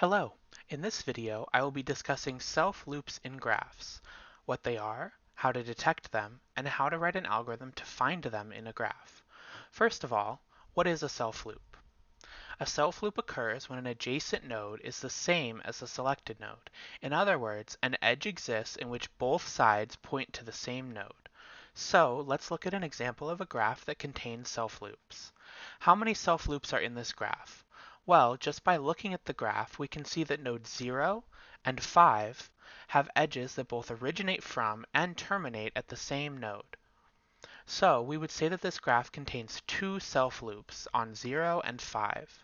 Hello. In this video, I will be discussing self-loops in graphs, what they are, how to detect them, and how to write an algorithm to find them in a graph. First of all, what is a self-loop? A self-loop occurs when an adjacent node is the same as the selected node. In other words, an edge exists in which both sides point to the same node. So let's look at an example of a graph that contains self-loops. How many self-loops are in this graph? Well, just by looking at the graph, we can see that nodes 0 and 5 have edges that both originate from and terminate at the same node. So we would say that this graph contains two self-loops on 0 and 5.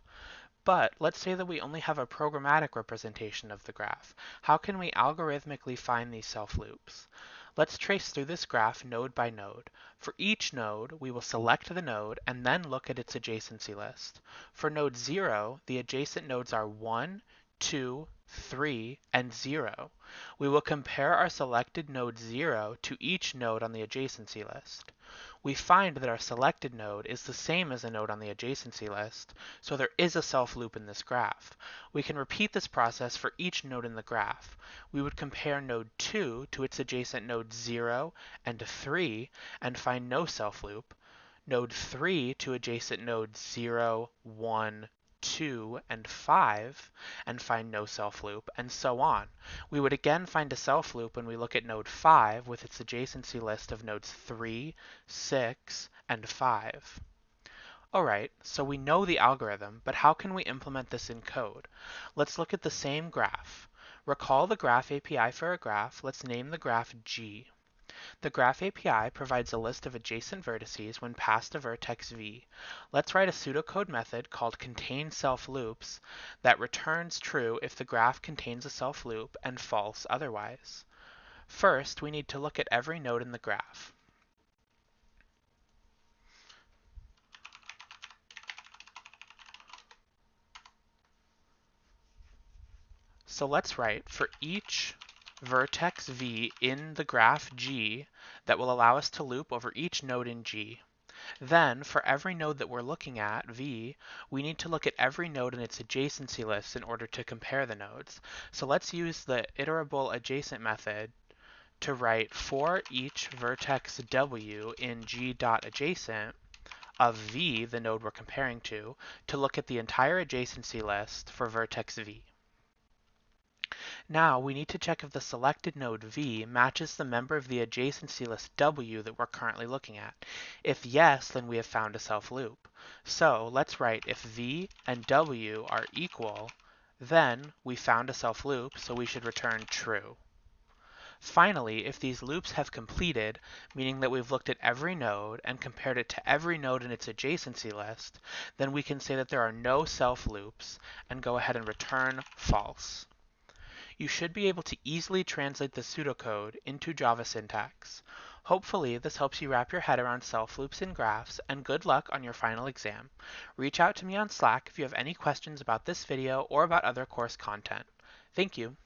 But let's say that we only have a programmatic representation of the graph. How can we algorithmically find these self-loops? Let's trace through this graph node by node. For each node, we will select the node and then look at its adjacency list. For node 0, the adjacent nodes are 1, 2, 3, and 0. We will compare our selected node 0 to each node on the adjacency list. We find that our selected node is the same as a node on the adjacency list, so there is a self-loop in this graph. We can repeat this process for each node in the graph. We would compare node 2 to its adjacent nodes 0 and 3 and find no self-loop, node 3 to adjacent nodes 0, 1, 2, and 5 and find no self-loop, and so on. We would again find a self-loop when we look at node 5 with its adjacency list of nodes 3, 6, and 5. Alright, so we know the algorithm, but how can we implement this in code? Let's look at the same graph. Recall the graph API for a graph. Let's name the graph G. The Graph API provides a list of adjacent vertices when passed a vertex v. Let's write a pseudocode method called containSelfLoops that returns true if the graph contains a self-loop and false otherwise. First, we need to look at every node in the graph. So let's write for each vertex v in the graph G that will allow us to loop over each node in G. Then, for every node that we're looking at, v, we need to look at every node in its adjacency list in order to compare the nodes. So let's use the iterable adjacent method to write for each vertex w in g.adjacent of v, the node we're comparing to look at the entire adjacency list for vertex v. Now we need to check if the selected node v matches the member of the adjacency list w that we're currently looking at. If yes, then we have found a self-loop. So let's write if v and w are equal, then we found a self-loop, so we should return true. Finally, if these loops have completed, meaning that we've looked at every node and compared it to every node in its adjacency list, then we can say that there are no self-loops and go ahead and return false. You should be able to easily translate the pseudocode into Java syntax. Hopefully, this helps you wrap your head around self-loops in graphs, and good luck on your final exam. Reach out to me on Slack if you have any questions about this video or about other course content. Thank you.